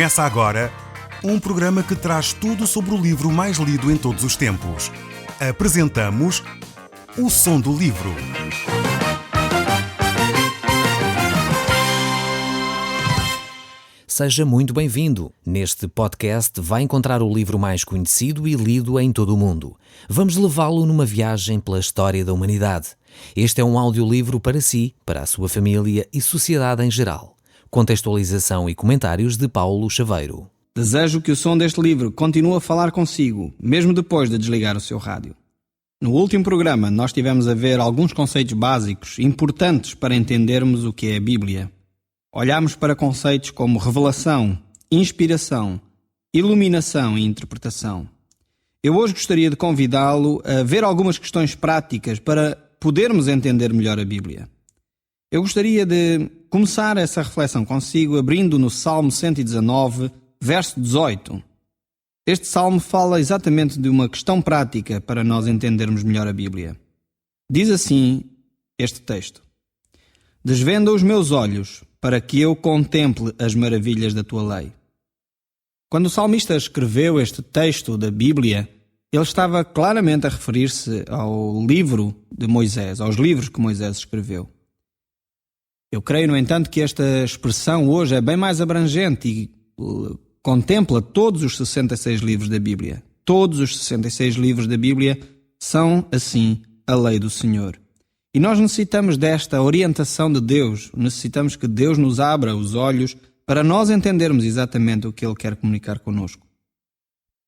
Começa agora um programa que traz tudo sobre o livro mais lido em todos os tempos. Apresentamos O Som do Livro. Seja muito bem-vindo. Neste podcast vai encontrar o livro mais conhecido e lido em todo o mundo. Vamos levá-lo numa viagem pela história da humanidade. Este é um audiolivro para si, para a sua família e sociedade em geral. Contextualização e comentários de Paulo Chaveiro. Desejo que o som deste livro continue a falar consigo, mesmo depois de desligar o seu rádio. No último programa, nós tivemos a ver alguns conceitos básicos importantes para entendermos o que é a Bíblia. Olhámos para conceitos como revelação, inspiração, iluminação e interpretação. Eu hoje gostaria de convidá-lo a ver algumas questões práticas para podermos entender melhor a Bíblia. Eu gostaria de começar essa reflexão consigo abrindo no Salmo 119, verso 18. Este salmo fala exatamente de uma questão prática para nós entendermos melhor a Bíblia. Diz assim este texto: Desvenda os meus olhos, para que eu contemple as maravilhas da tua lei. Quando o salmista escreveu este texto da Bíblia, ele estava claramente a referir-se ao livro de Moisés, aos livros que Moisés escreveu. Eu creio, no entanto, que esta expressão hoje é bem mais abrangente e contempla todos os 66 livros da Bíblia. Todos os 66 livros da Bíblia são, assim, a lei do Senhor. E nós necessitamos desta orientação de Deus, necessitamos que Deus nos abra os olhos para nós entendermos exatamente o que Ele quer comunicar connosco.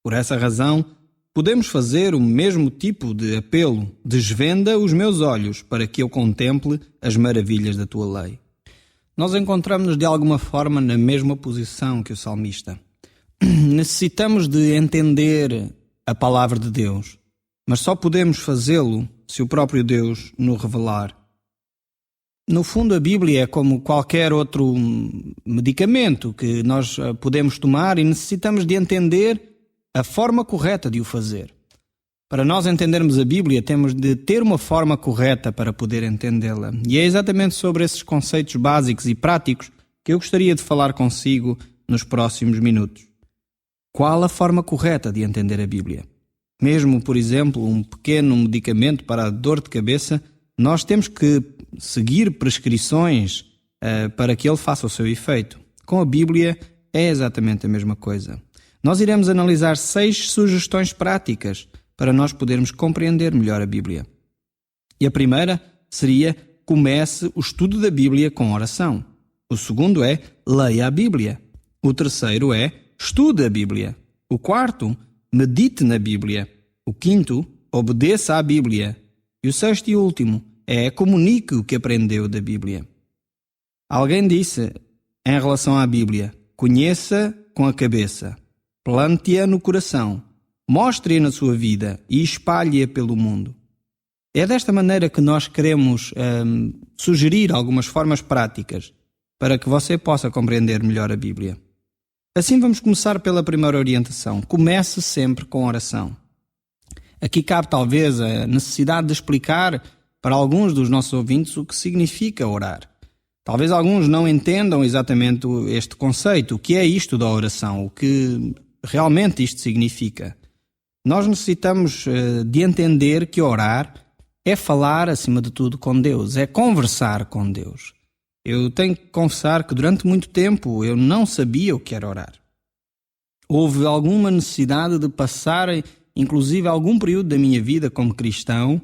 Por essa razão, podemos fazer o mesmo tipo de apelo: desvenda os meus olhos para que eu contemple as maravilhas da tua lei. Nós encontramos-nos de alguma forma na mesma posição que o salmista. Necessitamos de entender a palavra de Deus, mas só podemos fazê-lo se o próprio Deus nos revelar. No fundo, a Bíblia é como qualquer outro medicamento que nós podemos tomar e necessitamos de entender a forma correta de o fazer. Para nós entendermos a Bíblia, temos de ter uma forma correta para poder entendê-la. E é exatamente sobre esses conceitos básicos e práticos que eu gostaria de falar consigo nos próximos minutos. Qual a forma correta de entender a Bíblia? Mesmo, por exemplo, um pequeno medicamento para a dor de cabeça, nós temos que seguir prescrições para que ele faça o seu efeito. Com a Bíblia é exatamente a mesma coisa. Nós iremos analisar 6 sugestões práticas para nós podermos compreender melhor a Bíblia. E a primeira seria: comece o estudo da Bíblia com oração. O segundo é: leia a Bíblia. O terceiro é: estude a Bíblia. O quarto: medite na Bíblia. O quinto: obedeça à Bíblia. E o sexto e último é: comunique o que aprendeu da Bíblia. Alguém disse em relação à Bíblia: conheça com a cabeça, plante-a no coração, mostre-a na sua vida e espalhe-a pelo mundo. É desta maneira que nós queremos sugerir algumas formas práticas para que você possa compreender melhor a Bíblia. Assim, vamos começar pela primeira orientação: comece sempre com oração. Aqui cabe talvez a necessidade de explicar para alguns dos nossos ouvintes o que significa orar. Talvez alguns não entendam exatamente este conceito, o que é isto da oração, o que realmente isto significa. Nós necessitamos de entender que orar é falar, acima de tudo, com Deus, é conversar com Deus. Eu tenho que confessar que durante muito tempo eu não sabia o que era orar. Houve alguma necessidade de passar, inclusive, algum período da minha vida como cristão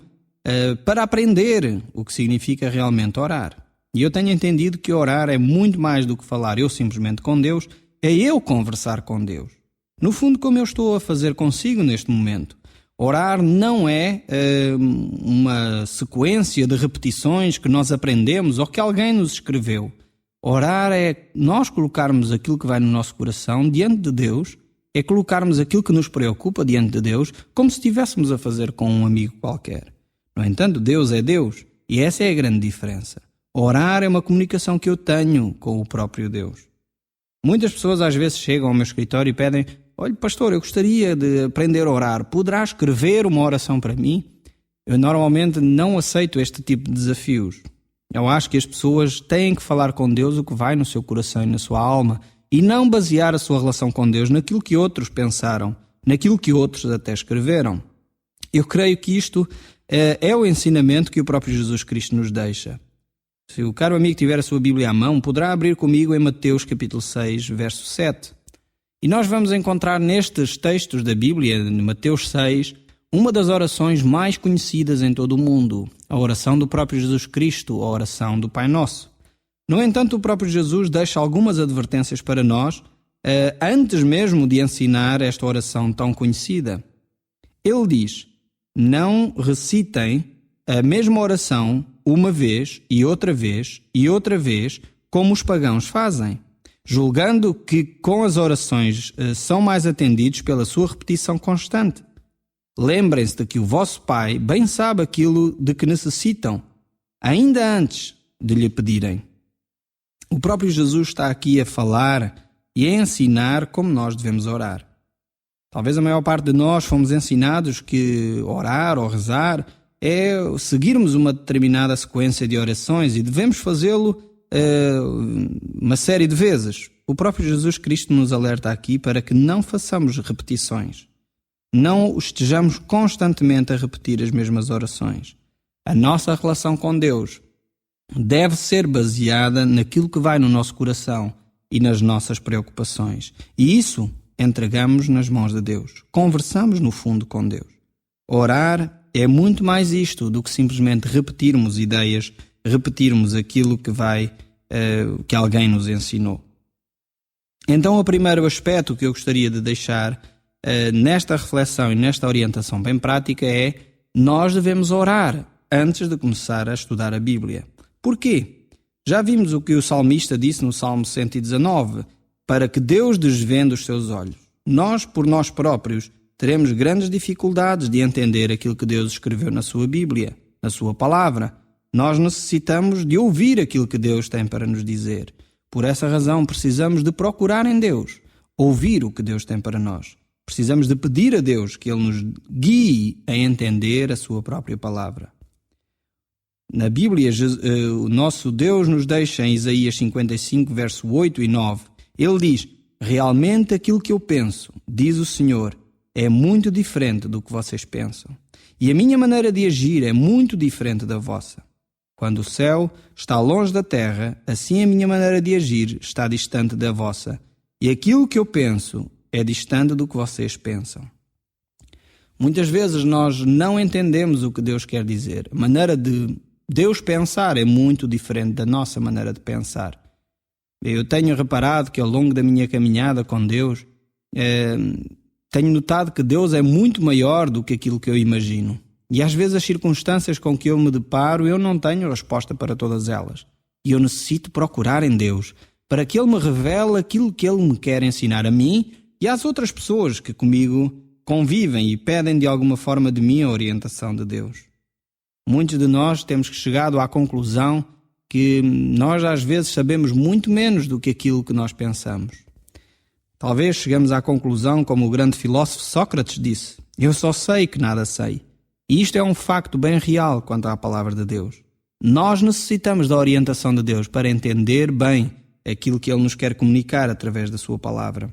para aprender o que significa realmente orar. E eu tenho entendido que orar é muito mais do que falar eu simplesmente com Deus, é eu conversar com Deus. No fundo, como eu estou a fazer consigo neste momento. Orar não é uma sequência de repetições que nós aprendemos ou que alguém nos escreveu. Orar é nós colocarmos aquilo que vai no nosso coração diante de Deus, é colocarmos aquilo que nos preocupa diante de Deus, como se estivéssemos a fazer com um amigo qualquer. No entanto, Deus é Deus, e essa é a grande diferença. Orar é uma comunicação que eu tenho com o próprio Deus. Muitas pessoas às vezes chegam ao meu escritório e pedem: olha, pastor, eu gostaria de aprender a orar. Poderá escrever uma oração para mim? Eu normalmente não aceito este tipo de desafios. Eu acho que as pessoas têm que falar com Deus o que vai no seu coração e na sua alma. e não basear a sua relação com Deus naquilo que outros pensaram, naquilo que outros até escreveram. Eu creio que isto é o ensinamento que o próprio Jesus Cristo nos deixa. Se o caro amigo tiver a sua Bíblia à mão, poderá abrir comigo em Mateus capítulo 6, verso 7. E nós vamos encontrar nestes textos da Bíblia, em Mateus 6, uma das orações mais conhecidas em todo o mundo, a oração do próprio Jesus Cristo, a oração do Pai Nosso. No entanto, o próprio Jesus deixa algumas advertências para nós, antes mesmo de ensinar esta oração tão conhecida. Ele diz: não recitem a mesma oração uma vez e outra vez e outra vez, como os pagãos fazem, julgando que com as orações são mais atendidos pela sua repetição constante. Lembrem-se de que o vosso Pai bem sabe aquilo de que necessitam, ainda antes de lhe pedirem. O próprio Jesus está aqui a falar e a ensinar como nós devemos orar. Talvez a maior parte de nós fomos ensinados que orar ou rezar é seguirmos uma determinada sequência de orações e devemos fazê-lo uma série de vezes. O próprio Jesus Cristo nos alerta aqui para que não façamos repetições. Não estejamos constantemente a repetir as mesmas orações. A nossa relação com Deus deve ser baseada naquilo que vai no nosso coração e nas nossas preocupações. E isso entregamos nas mãos de Deus. Conversamos no fundo com Deus. Orar é muito mais isto do que simplesmente repetirmos ideias, repetirmos aquilo que alguém nos ensinou. Então, o primeiro aspecto que eu gostaria de deixar nesta reflexão e nesta orientação bem prática é: nós devemos orar antes de começar a estudar a Bíblia. Porquê? Já vimos o que o salmista disse no Salmo 119, para que Deus desvende os seus olhos. Nós, por nós próprios, teremos grandes dificuldades de entender aquilo que Deus escreveu na sua Bíblia, na sua palavra. Nós necessitamos de ouvir aquilo que Deus tem para nos dizer. Por essa razão, precisamos de procurar em Deus, ouvir o que Deus tem para nós. Precisamos de pedir a Deus que Ele nos guie a entender a sua própria palavra. Na Bíblia, o nosso Deus nos deixa em Isaías 55, verso 8 e 9. Ele diz: realmente aquilo que eu penso, diz o Senhor, é muito diferente do que vocês pensam. E a minha maneira de agir é muito diferente da vossa. Quando o céu está longe da terra, assim a minha maneira de agir está distante da vossa. E aquilo que eu penso é distante do que vocês pensam. Muitas vezes nós não entendemos o que Deus quer dizer. A maneira de Deus pensar é muito diferente da nossa maneira de pensar. Eu tenho reparado que ao longo da minha caminhada com Deus, tenho notado que Deus é muito maior do que aquilo que eu imagino. E às vezes as circunstâncias com que eu me deparo, eu não tenho resposta para todas elas. E eu necessito procurar em Deus, para que Ele me revele aquilo que Ele me quer ensinar a mim e às outras pessoas que comigo convivem e pedem de alguma forma de mim a orientação de Deus. Muitos de nós temos chegado à conclusão que nós às vezes sabemos muito menos do que aquilo que nós pensamos. Talvez chegamos à conclusão, como o grande filósofo Sócrates disse: eu só sei que nada sei. E isto é um facto bem real quanto à palavra de Deus. Nós necessitamos da orientação de Deus para entender bem aquilo que Ele nos quer comunicar através da sua palavra.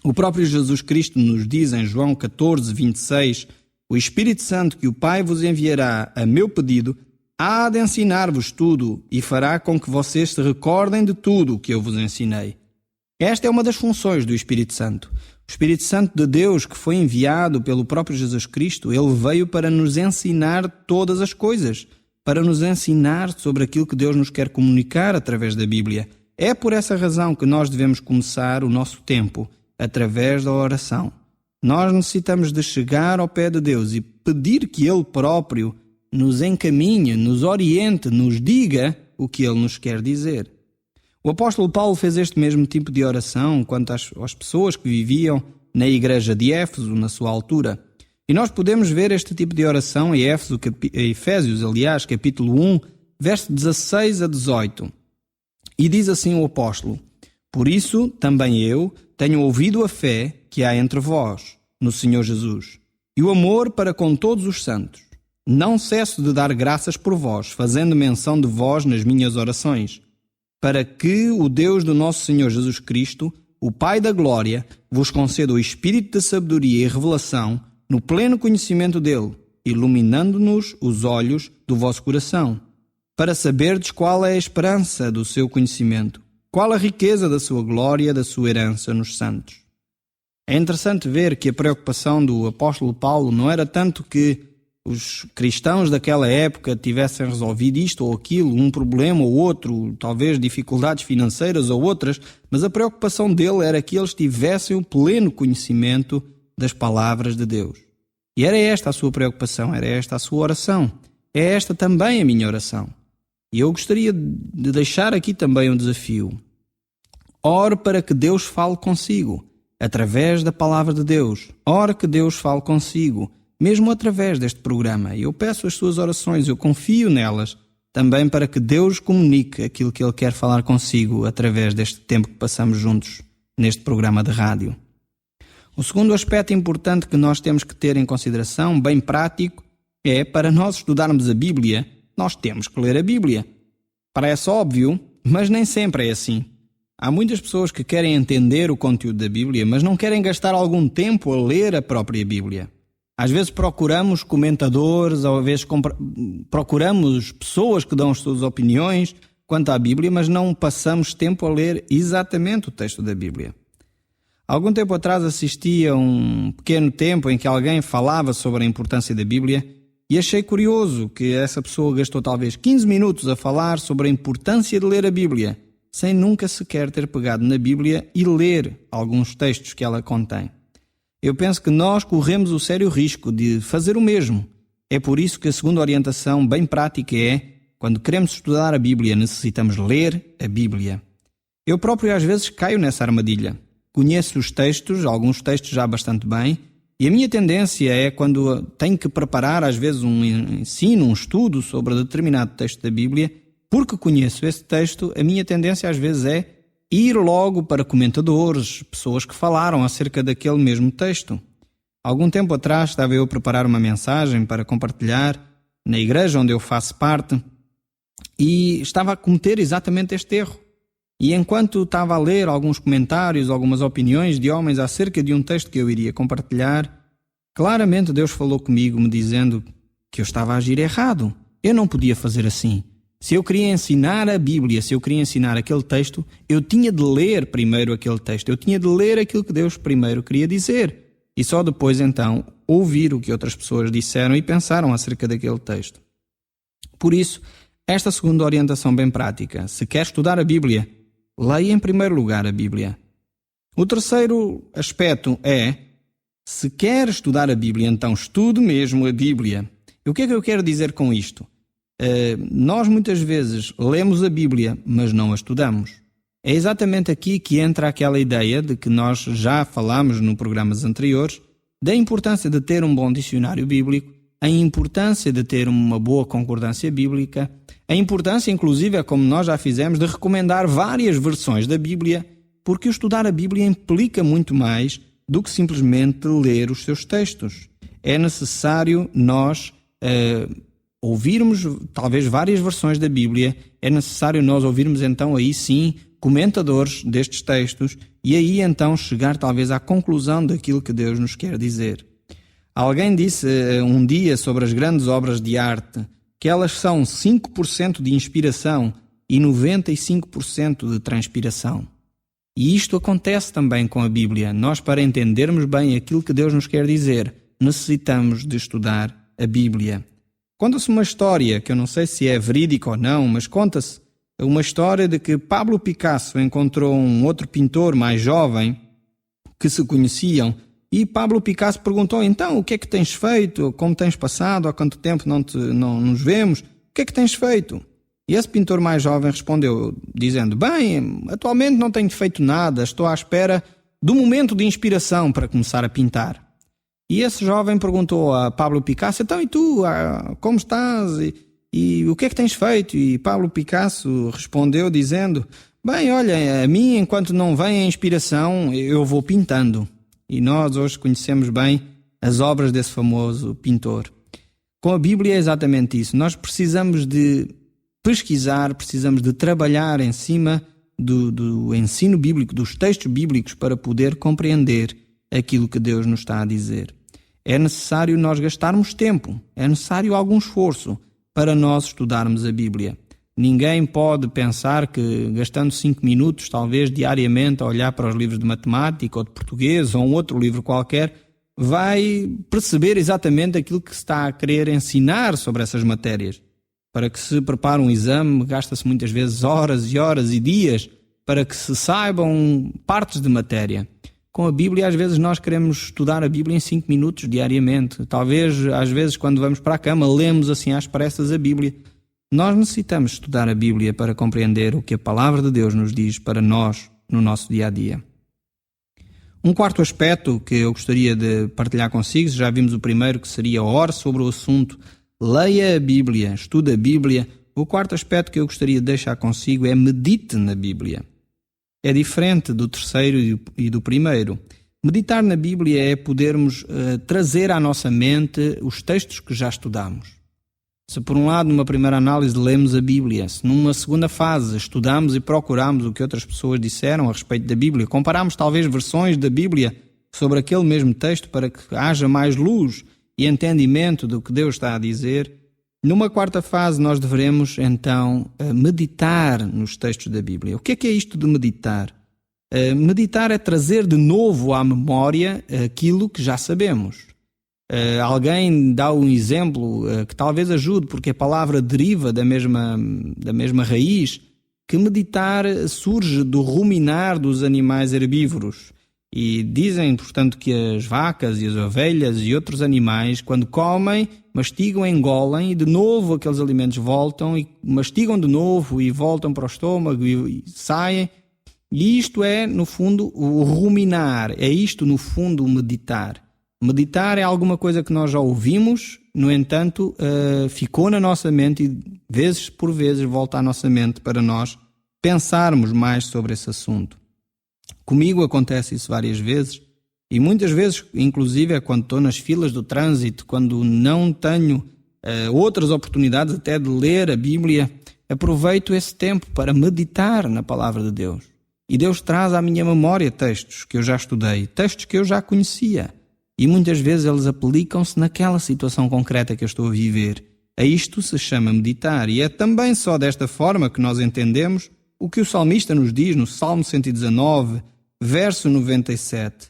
O próprio Jesus Cristo nos diz em João 14, 26, o Espírito Santo que o Pai vos enviará a meu pedido há de ensinar-vos tudo e fará com que vocês se recordem de tudo o que eu vos ensinei. Esta é uma das funções do Espírito Santo. O Espírito Santo de Deus, que foi enviado pelo próprio Jesus Cristo, ele veio para nos ensinar todas as coisas, para nos ensinar sobre aquilo que Deus nos quer comunicar através da Bíblia. É por essa razão que nós devemos começar o nosso tempo, através da oração. Nós necessitamos de chegar ao pé de Deus e pedir que Ele próprio nos encaminhe, nos oriente, nos diga o que Ele nos quer dizer. O apóstolo Paulo fez este mesmo tipo de oração quanto às pessoas que viviam na igreja de Éfeso, na sua altura. E nós podemos ver este tipo de oração em Efésios, capítulo 1, verso 16 a 18. E diz assim o apóstolo: por isso também eu tenho ouvido a fé que há entre vós, no Senhor Jesus, e o amor para com todos os santos. Não cesso de dar graças por vós, fazendo menção de vós nas minhas orações, para que o Deus do nosso Senhor Jesus Cristo, o Pai da Glória, vos conceda o espírito de sabedoria e revelação no pleno conhecimento dele, iluminando-nos os olhos do vosso coração, para saberdes qual é a esperança do seu conhecimento, qual a riqueza da sua glória, da sua herança nos santos. É interessante ver que a preocupação do apóstolo Paulo não era tanto que os cristãos daquela época tivessem resolvido isto ou aquilo, um problema ou outro, talvez dificuldades financeiras ou outras, mas a preocupação dele era que eles tivessem o pleno conhecimento das palavras de Deus. E era esta a sua preocupação, era esta a sua oração. É esta também a minha oração. E eu gostaria de deixar aqui também um desafio. Ore para que Deus fale consigo, através da palavra de Deus. Ore que Deus fale consigo, mesmo através deste programa. Eu peço as suas orações, eu confio nelas, também para que Deus comunique aquilo que Ele quer falar consigo através deste tempo que passamos juntos neste programa de rádio. O segundo aspecto importante que nós temos que ter em consideração, bem prático, é para nós estudarmos a Bíblia, nós temos que ler a Bíblia. Parece óbvio, mas nem sempre é assim. Há muitas pessoas que querem entender o conteúdo da Bíblia, mas não querem gastar algum tempo a ler a própria Bíblia. Às vezes procuramos comentadores, às vezes procuramos pessoas que dão as suas opiniões quanto à Bíblia, mas não passamos tempo a ler exatamente o texto da Bíblia. Algum tempo atrás assisti a um pequeno tempo em que alguém falava sobre a importância da Bíblia e achei curioso que essa pessoa gastou talvez 15 minutos a falar sobre a importância de ler a Bíblia, sem nunca sequer ter pegado na Bíblia e ler alguns textos que ela contém. Eu penso que nós corremos o sério risco de fazer o mesmo. É por isso que a segunda orientação bem prática é, quando queremos estudar a Bíblia, necessitamos ler a Bíblia. Eu próprio às vezes caio nessa armadilha. Conheço os textos, alguns textos já bastante bem, e a minha tendência é, quando tenho que preparar às vezes um ensino, um estudo sobre determinado texto da Bíblia, porque conheço esse texto, a minha tendência às vezes é ir logo para comentadores, pessoas que falaram acerca daquele mesmo texto. Algum tempo atrás estava eu a preparar uma mensagem para compartilhar na igreja onde eu faço parte e estava a cometer exatamente este erro. E enquanto estava a ler alguns comentários, algumas opiniões de homens acerca de um texto que eu iria compartilhar, claramente Deus falou comigo, me dizendo que eu estava a agir errado. Eu não podia fazer assim. Se eu queria ensinar a Bíblia, se eu queria ensinar aquele texto, eu tinha de ler primeiro aquele texto. Eu tinha de ler aquilo que Deus primeiro queria dizer. E só depois, então, ouvir o que outras pessoas disseram e pensaram acerca daquele texto. Por isso, esta segunda orientação bem prática. Se quer estudar a Bíblia, leia em primeiro lugar a Bíblia. O terceiro aspecto é, se quer estudar a Bíblia, então estude mesmo a Bíblia. E o que é que eu quero dizer com isto? Nós muitas vezes lemos a Bíblia, mas não a estudamos. É exatamente aqui que entra aquela ideia de que nós já falámos no programas anteriores, da importância de ter um bom dicionário bíblico, a importância de ter uma boa concordância bíblica, a importância, inclusive, como nós já fizemos, de recomendar várias versões da Bíblia, porque estudar a Bíblia implica muito mais do que simplesmente ler os seus textos. É necessário nós ouvirmos talvez várias versões da Bíblia, é necessário nós ouvirmos então aí sim comentadores destes textos e aí então chegar talvez à conclusão daquilo que Deus nos quer dizer. Alguém disse um dia sobre as grandes obras de arte que elas são 5% de inspiração e 95% de transpiração. E isto acontece também com a Bíblia. Nós, para entendermos bem aquilo que Deus nos quer dizer, necessitamos de estudar a Bíblia. Conta-se uma história, que eu não sei se é verídica ou não, mas conta-se uma história de que Pablo Picasso encontrou um outro pintor mais jovem que se conheciam e Pablo Picasso perguntou, então, o que é que tens feito? Como tens passado? Há quanto tempo não nos vemos? O que é que tens feito? E esse pintor mais jovem respondeu, dizendo, bem, atualmente não tenho feito nada, estou à espera do momento de inspiração para começar a pintar. E esse jovem perguntou a Pablo Picasso, então, e tu, como estás? E o que é que tens feito? E Pablo Picasso respondeu dizendo, bem, olha, a mim, enquanto não vem a inspiração, eu vou pintando. E nós hoje conhecemos bem as obras desse famoso pintor. Com a Bíblia é exatamente isso. Nós precisamos de pesquisar, precisamos de trabalhar em cima do ensino bíblico, dos textos bíblicos, para poder compreender aquilo que Deus nos está a dizer. É necessário nós gastarmos tempo, é necessário algum esforço para nós estudarmos a Bíblia. Ninguém pode pensar que gastando 5 minutos, talvez diariamente, a olhar para os livros de matemática ou de português ou um outro livro qualquer, vai perceber exatamente aquilo que se está a querer ensinar sobre essas matérias. Para que se prepare um exame, gasta-se muitas vezes horas e horas e dias para que se saibam partes de matéria. Com a Bíblia, às vezes nós queremos estudar a Bíblia em 5 minutos diariamente. Talvez, às vezes, quando vamos para a cama, lemos assim às pressas a Bíblia. Nós necessitamos estudar a Bíblia para compreender o que a Palavra de Deus nos diz para nós no nosso dia-a-dia. Um quarto aspecto que eu gostaria de partilhar consigo, já vimos o primeiro, que seria ore sobre o assunto, leia a Bíblia, estude a Bíblia. O quarto aspecto que eu gostaria de deixar consigo é medite na Bíblia. É diferente do terceiro e do primeiro. Meditar na Bíblia é podermos trazer à nossa mente os textos que já estudamos. Se por um lado, numa primeira análise, lemos a Bíblia, se numa segunda fase estudamos e procuramos o que outras pessoas disseram a respeito da Bíblia, comparamos talvez versões da Bíblia sobre aquele mesmo texto para que haja mais luz e entendimento do que Deus está a dizer, numa quarta fase nós devemos então meditar nos textos da Bíblia. O que é isto de meditar? Meditar é trazer de novo à memória aquilo que já sabemos. Alguém dá um exemplo que talvez ajude, porque a palavra deriva da mesma raiz, que meditar surge do ruminar dos animais herbívoros. E dizem, portanto, que as vacas e as ovelhas e outros animais, quando comem, mastigam, engolem e de novo aqueles alimentos voltam e mastigam de novo e voltam para o estômago e saem. E isto é, no fundo, o ruminar, é isto, no fundo, o meditar. Meditar é alguma coisa que nós já ouvimos, no entanto, ficou na nossa mente e, vezes por vezes, volta à nossa mente para nós pensarmos mais sobre esse assunto. Comigo acontece isso várias vezes e muitas vezes, inclusive, é quando estou nas filas do trânsito, quando não tenho outras oportunidades até de ler a Bíblia, aproveito esse tempo para meditar na Palavra de Deus. E Deus traz à minha memória textos que eu já estudei, textos que eu já conhecia. E muitas vezes eles aplicam-se naquela situação concreta que eu estou a viver. A isto se chama meditar. E é também só desta forma que nós entendemos o que o salmista nos diz no Salmo 119, verso 97.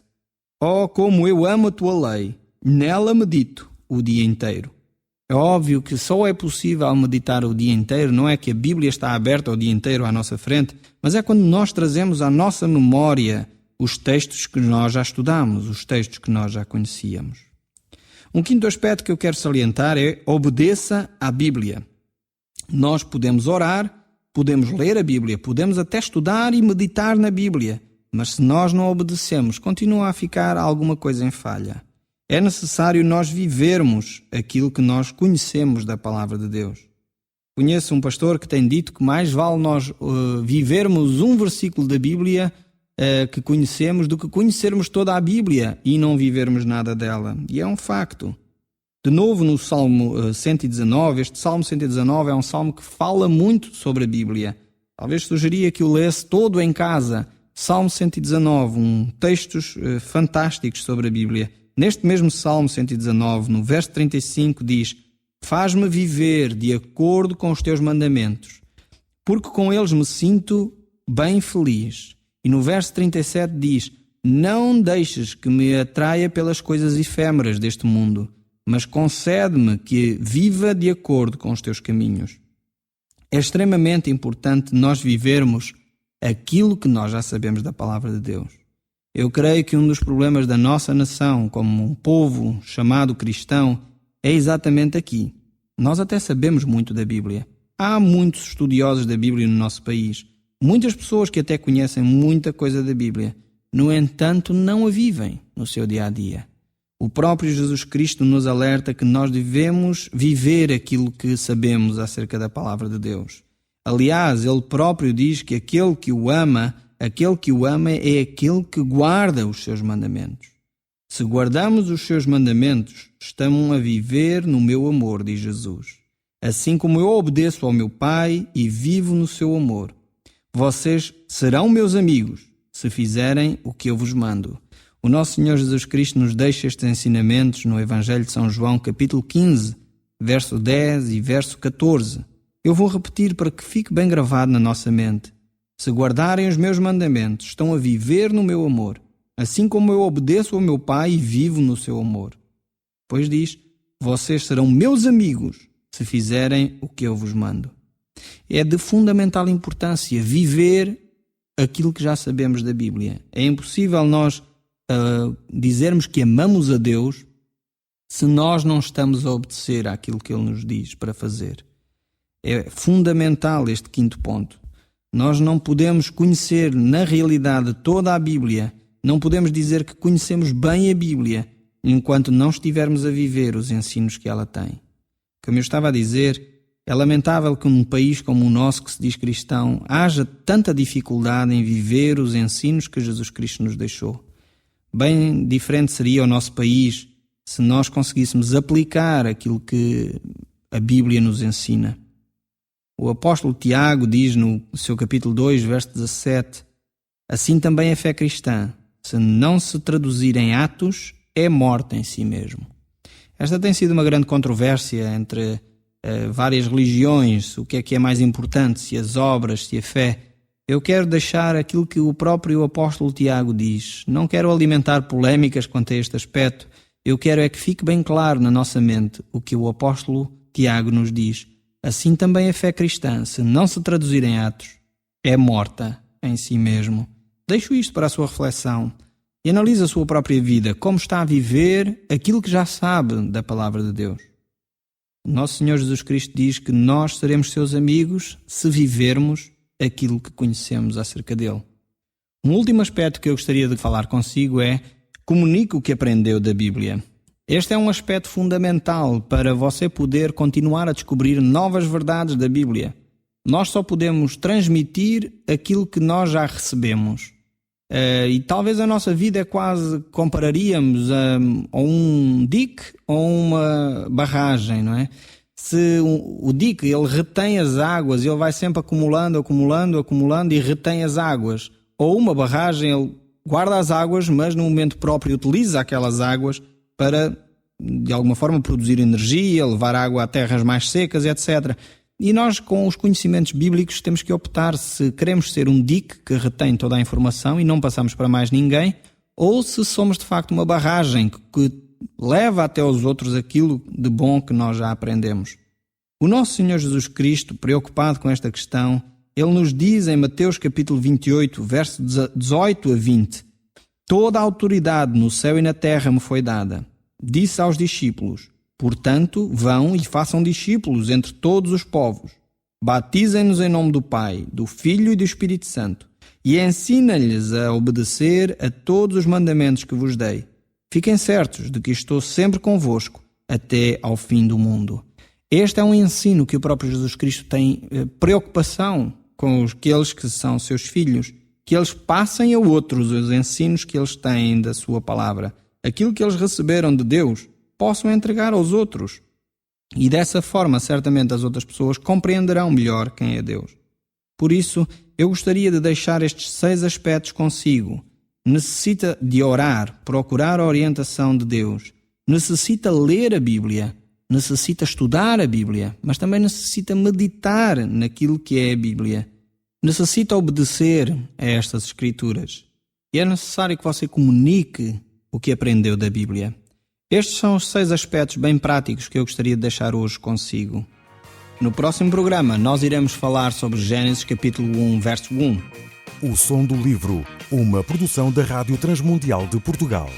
Oh, como eu amo a tua lei, nela medito o dia inteiro. É óbvio que só é possível meditar o dia inteiro, não é que a Bíblia está aberta o dia inteiro à nossa frente, mas é quando nós trazemos à nossa memória os textos que nós já estudamos, os textos que nós já conhecíamos. Um quinto aspecto que eu quero salientar é obedeça à Bíblia. Nós podemos orar, podemos ler a Bíblia, podemos até estudar e meditar na Bíblia, mas se nós não obedecemos, continua a ficar alguma coisa em falha. É necessário nós vivermos aquilo que nós conhecemos da Palavra de Deus. Conheço um pastor que tem dito que mais vale nós vivermos um versículo da Bíblia que conhecemos do que conhecermos toda a Bíblia e não vivermos nada dela. E é um facto. De novo no Salmo 119, este Salmo 119 é um salmo que fala muito sobre a Bíblia. Talvez sugeria que o lesse todo em casa. Salmo 119, textos fantásticos sobre a Bíblia. Neste mesmo Salmo 119, no verso 35, diz: faz-me viver de acordo com os teus mandamentos, porque com eles me sinto bem feliz. E no verso 37 diz: não deixes que me atraia pelas coisas efêmeras deste mundo, mas concede-me que viva de acordo com os teus caminhos. É extremamente importante nós vivermos aquilo que nós já sabemos da Palavra de Deus. Eu creio que um dos problemas da nossa nação, como um povo chamado cristão, é exatamente aqui. Nós até sabemos muito da Bíblia. Há muitos estudiosos da Bíblia no nosso país. Muitas pessoas que até conhecem muita coisa da Bíblia. No entanto, não a vivem no seu dia-a-dia. O próprio Jesus Cristo nos alerta que nós devemos viver aquilo que sabemos acerca da Palavra de Deus. Aliás, Ele próprio diz que aquele que o ama é aquele que guarda os seus mandamentos. Se guardamos os seus mandamentos, estamos a viver no meu amor, diz Jesus. assim como eu obedeço ao meu Pai e vivo no seu amor. Vocês serão meus amigos, se fizerem o que eu vos mando. O nosso Senhor Jesus Cristo nos deixa estes ensinamentos no Evangelho de São João, capítulo 15, verso 10 e verso 14. Eu vou repetir para que fique bem gravado na nossa mente. Se guardarem os meus mandamentos, estão a viver no meu amor, assim como eu obedeço ao meu Pai e vivo no seu amor. Pois diz, vocês serão meus amigos, se fizerem o que eu vos mando. É de fundamental importância viver aquilo que já sabemos da Bíblia. É impossível nós dizermos que amamos a Deus se nós não estamos a obedecer àquilo que Ele nos diz para fazer. É fundamental este quinto ponto. Nós não podemos conhecer na realidade toda a Bíblia, não podemos dizer que conhecemos bem a Bíblia enquanto não estivermos a viver os ensinos que ela tem. Como eu estava a dizer, é lamentável que num país como o nosso, que se diz cristão, haja tanta dificuldade em viver os ensinos que Jesus Cristo nos deixou. Bem diferente seria o nosso país se nós conseguíssemos aplicar aquilo que a Bíblia nos ensina. O apóstolo Tiago diz no seu capítulo 2, verso 17, assim também a fé cristã, se não se traduzir em atos, é morta em si mesmo. Esta tem sido uma grande controvérsia entre várias religiões, o que é mais importante, se as obras, se a fé. Eu quero deixar aquilo que o próprio apóstolo Tiago diz. Não quero alimentar polémicas quanto a este aspecto. Eu quero é que fique bem claro na nossa mente o que o apóstolo Tiago nos diz. Assim também a fé cristã, se não se traduzir em atos, é morta em si mesmo. Deixo isto para a sua reflexão e analise a sua própria vida, como está a viver aquilo que já sabe da palavra de Deus. Nosso Senhor Jesus Cristo diz que nós seremos seus amigos se vivermos aquilo que conhecemos acerca dele. Um último aspecto que eu gostaria de falar consigo é comunique o que aprendeu da Bíblia. Este é um aspecto fundamental para você poder continuar a descobrir novas verdades da Bíblia. Nós só podemos transmitir aquilo que nós já recebemos. E talvez a nossa vida quase compararíamos a um dique ou uma barragem, não é? Se o dique ele retém as águas, ele vai sempre acumulando e retém as águas. Ou uma barragem, ele guarda as águas, mas no momento próprio utiliza aquelas águas para, de alguma forma, produzir energia, levar água a terras mais secas, etc. E nós, com os conhecimentos bíblicos, temos que optar se queremos ser um dique que retém toda a informação e não passamos para mais ninguém, ou se somos, de facto, uma barragem que leva até aos outros aquilo de bom que nós já aprendemos. O nosso Senhor Jesus Cristo, preocupado com esta questão, Ele nos diz em Mateus capítulo 28, verso 18 a 20, toda a autoridade no céu e na terra me foi dada. Disse aos discípulos, portanto, vão e façam discípulos entre todos os povos. Batizem-nos em nome do Pai, do Filho e do Espírito Santo, e ensinem-lhes a obedecer a todos os mandamentos que vos dei. Fiquem certos de que estou sempre convosco até ao fim do mundo. Este é um ensino que o próprio Jesus Cristo tem preocupação com aqueles que são seus filhos, que eles passem a outros os ensinos que eles têm da sua palavra. Aquilo que eles receberam de Deus, possam entregar aos outros. E dessa forma, certamente as outras pessoas compreenderão melhor quem é Deus. Por isso, eu gostaria de deixar estes 6 aspectos consigo. Necessita de orar, procurar a orientação de Deus. Necessita ler a Bíblia. Necessita estudar a Bíblia. Mas também necessita meditar naquilo que é a Bíblia. Necessita obedecer a estas Escrituras. E é necessário que você comunique o que aprendeu da Bíblia. Estes são os 6 aspectos bem práticos que eu gostaria de deixar hoje consigo. No próximo programa, nós iremos falar sobre Gênesis capítulo 1, verso 1. O Som do Livro, uma produção da Rádio Transmundial de Portugal.